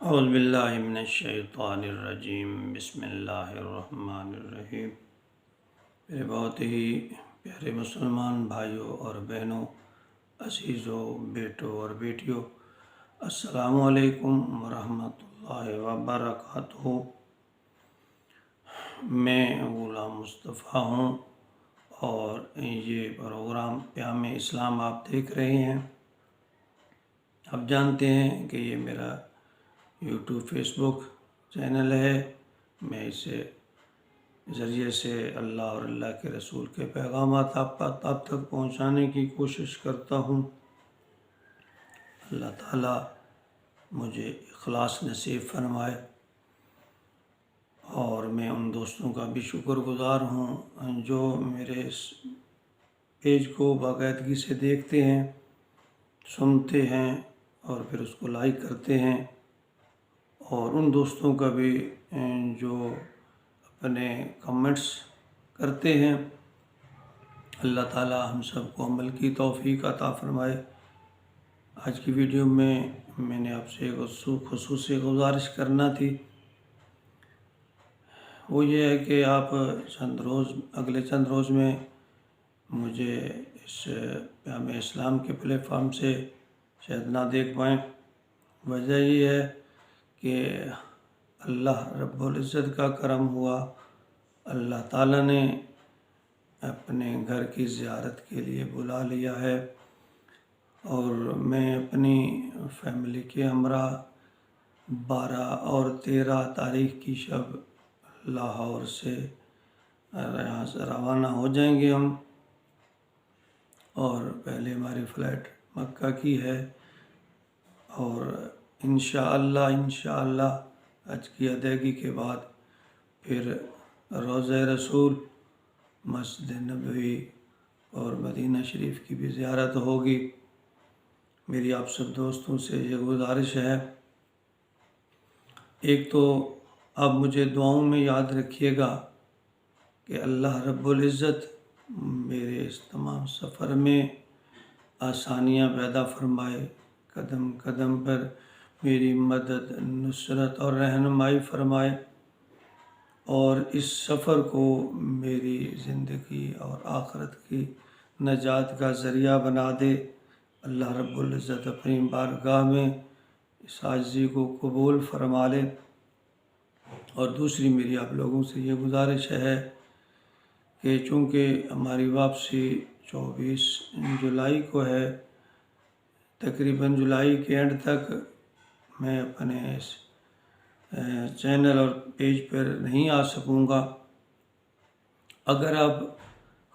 اعوذ باللہ من الشیطان الرجیم، بسم اللہ الرحمن الرحیم۔ میرے بہت ہی پیارے مسلمان بھائیوں اور بہنوں، عزیزوں، بیٹوں اور بیٹیوں، السلام علیکم ورحمۃ اللہ وبرکاتہ۔ میں غلام مصطفیٰ ہوں اور یہ پروگرام پیام اسلام آپ دیکھ رہے ہیں۔ آپ جانتے ہیں کہ یہ میرا یوٹیوب فیس بک چینل ہے۔ میں اسے ذریعے سے اللہ اور اللہ کے رسول کے پیغامات آپ تک پہنچانے کی کوشش کرتا ہوں۔ اللہ تعالیٰ مجھے اخلاص نصیب فرمائے، اور میں ان دوستوں کا بھی شکر گزار ہوں جو میرے اس پیج کو باقاعدگی سے دیکھتے ہیں، سنتے ہیں اور پھر اس کو لائک کرتے ہیں، اور ان دوستوں کا بھی جو اپنے کمنٹس کرتے ہیں۔ اللہ تعالی ہم سب کو عمل کی توفیق عطا فرمائے۔ آج کی ویڈیو میں نے آپ سے خصوصی گزارش کرنا تھی، وہ یہ ہے کہ آپ اگلے چند روز میں مجھے اس پیام اسلام کے پلیٹ فارم سے شاید نہ دیکھ پائیں۔ وجہ یہ ہے کہ اللہ رب العزت کا کرم ہوا، اللہ تعالیٰ نے اپنے گھر کی زیارت کے لیے بلا لیا ہے، اور میں اپنی فیملی کے ہمراہ 12 اور 13 تاریخ کی شب لاہور سے یہاں سے روانہ ہو جائیں گے ہم، اور پہلے ہماری فلائٹ مکہ کی ہے، اور انشاءاللہ حج کی ادائیگی کے بعد پھر روضہ رسول، مسجد نبوی اور مدینہ شریف کی بھی زیارت ہوگی۔ میری آپ سب دوستوں سے یہ گزارش ہے، ایک تو آپ مجھے دعاؤں میں یاد رکھیے گا کہ اللہ رب العزت میرے اس تمام سفر میں آسانیاں پیدا فرمائے، قدم قدم پر میری مدد، نصرت اور رہنمائی فرمائے، اور اس سفر کو میری زندگی اور آخرت کی نجات کا ذریعہ بنا دے۔ اللہ رب العزت اپنی بارگاہ میں اس عاجزی کو قبول فرما لے۔ اور دوسری میری آپ لوگوں سے یہ گزارش ہے کہ چونکہ ہماری واپسی 24 جولائی کو ہے، تقریباً جولائی کے اینڈ تک میں اپنے اس چینل اور پیج پر نہیں آ سکوں گا۔ اگر آپ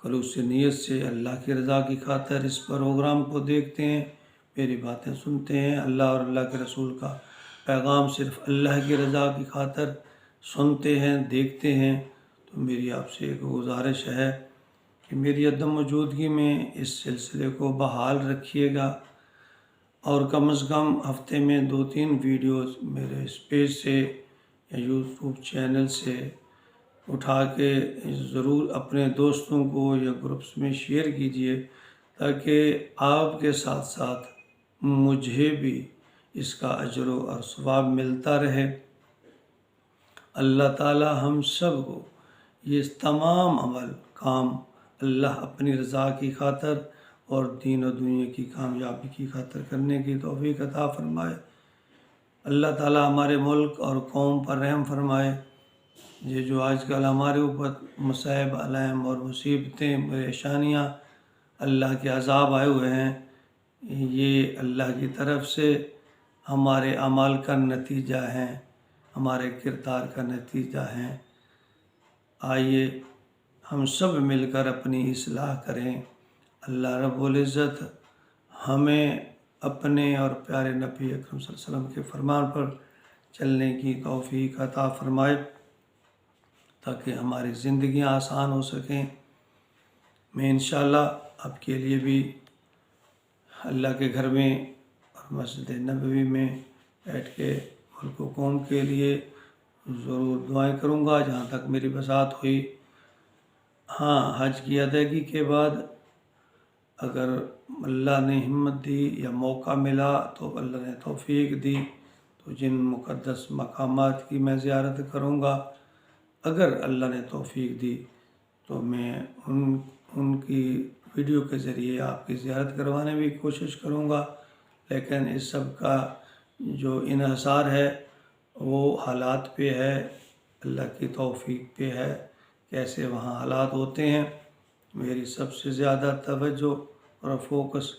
خلوص نیت سے اللہ کی رضا کی خاطر اس پروگرام کو دیکھتے ہیں، میری باتیں سنتے ہیں، اللہ اور اللہ کے رسول کا پیغام صرف اللہ کی رضا کی خاطر سنتے ہیں، دیکھتے ہیں، تو میری آپ سے ایک گزارش ہے کہ میری عدم موجودگی میں اس سلسلے کو بحال رکھیے گا، اور کم از کم ہفتے میں 2-3 ویڈیوز میرے اس پیج سے یا یوٹیوب چینل سے اٹھا کے ضرور اپنے دوستوں کو یا گروپس میں شیئر کیجیے، تاکہ آپ کے ساتھ ساتھ مجھے بھی اس کا اجر اور ثواب ملتا رہے۔ اللہ تعالی ہم سب کو یہ تمام عمل کام اللہ اپنی رضا کی خاطر اور دین و دنیا کی کامیابی کی خاطر کرنے کی توفیق عطا فرمائے۔ اللہ تعالی ہمارے ملک اور قوم پر رحم فرمائے۔ یہ جو آج کل ہمارے اوپر مصائب علائم اور مصیبتیں، پریشانیاں، اللہ کے عذاب آئے ہوئے ہیں، یہ اللہ کی طرف سے ہمارے اعمال کا نتیجہ ہیں، ہمارے کردار کا نتیجہ ہیں۔ آئیے ہم سب مل کر اپنی اصلاح کریں۔ اللہ رب العزت ہمیں اپنے اور پیارے نبی اکرم صلی اللہ علیہ وسلم کے فرمان پر چلنے کی توفیق عطا فرمائے، تاکہ ہماری زندگیاں آسان ہو سکیں۔ میں انشاءاللہ آپ کے لیے بھی اللہ کے گھر میں اور مسجد نبوی میں بیٹھ کے ملک و قوم کے لیے ضرور دعائیں کروں گا جہاں تک میری بساط ہوئی۔ ہاں، حج کی ادائیگی کے بعد اگر اللہ نے ہمت دی یا موقع ملا، تو اللہ نے توفیق دی، تو تو جن مقدس مقامات کی میں زیارت کروں گا، اگر اللہ نے توفیق دی تو میں ان کی ویڈیو کے ذریعے آپ کی زیارت کروانے کی کوشش کروں گا، لیکن اس سب کا جو انحصار ہے وہ حالات پہ ہے، اللہ کی توفیق پہ ہے، کیسے وہاں حالات ہوتے ہیں۔ میری سب سے زیادہ توجہ اور فوکس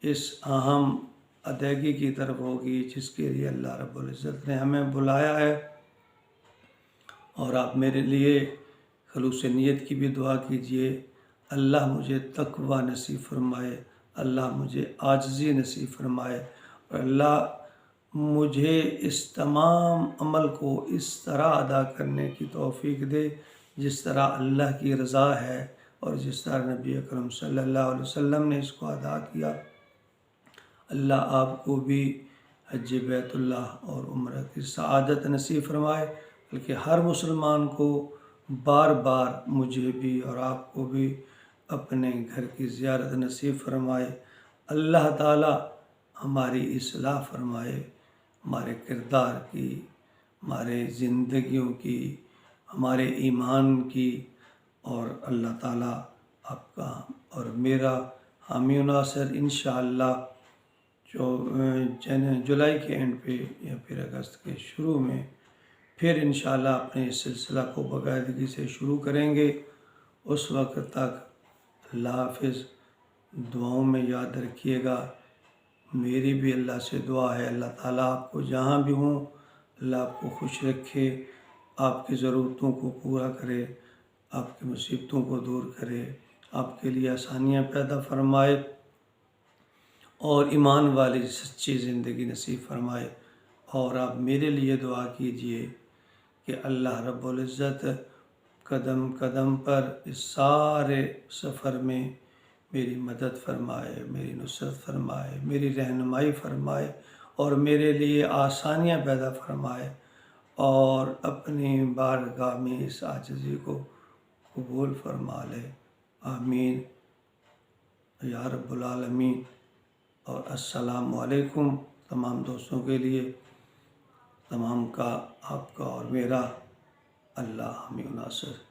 اس اہم ادائیگی کی طرف ہوگی جس کے لیے اللہ رب العزت نے ہمیں بلایا ہے۔ اور آپ میرے لیے خلوص نیت کی بھی دعا کیجئے، اللہ مجھے تقوی نصیب فرمائے، اللہ مجھے عاجزی نصیب فرمائے، اور اللہ مجھے اس تمام عمل کو اس طرح ادا کرنے کی توفیق دے جس طرح اللہ کی رضا ہے اور جس طرح نبی اکرم صلی اللہ علیہ وسلم نے اس کو ادا کیا۔ اللہ آپ کو بھی حج بیت اللہ اور عمرہ کی سعادت نصیب فرمائے، بلکہ ہر مسلمان کو بار بار مجھے بھی اور آپ کو بھی اپنے گھر کی زیارت نصیب فرمائے۔ اللہ تعالی ہماری اصلاح فرمائے، ہمارے کردار کی، ہمارے زندگیوں کی، ہمارے ایمان کی، اور اللہ تعالی آپ کا اور میرا حامی و ناصر انشاءاللہ جولائی کے اینڈ پہ یا پھر اگست کے شروع میں پھر انشاءاللہ اپنے اس سلسلہ کو باقاعدگی سے شروع کریں گے۔ اس وقت تک اللہ حافظ، دعاؤں میں یاد رکھیے گا۔ میری بھی اللہ سے دعا ہے، اللہ تعالیٰ آپ کو جہاں بھی ہوں اللہ آپ کو خوش رکھے، آپ کی ضرورتوں کو پورا کرے، آپ کی مصیبتوں کو دور کرے، آپ کے لیے آسانیاں پیدا فرمائے اور ایمان والی سچی زندگی نصیب فرمائے۔ اور آپ میرے لیے دعا کیجئے کہ اللہ رب العزت قدم قدم پر اس سارے سفر میں میری مدد فرمائے، میری نصرت فرمائے، میری رہنمائی فرمائے اور میرے لیے آسانیاں پیدا فرمائے، اور اپنی بارگاہ میں اس عاجزی کو قبول فرما لے۔ آمین یا رب العالمین۔ اور السلام علیکم تمام دوستوں کے لیے، تمام کا آپ کا اور میرا اللہ حامی و ناصر۔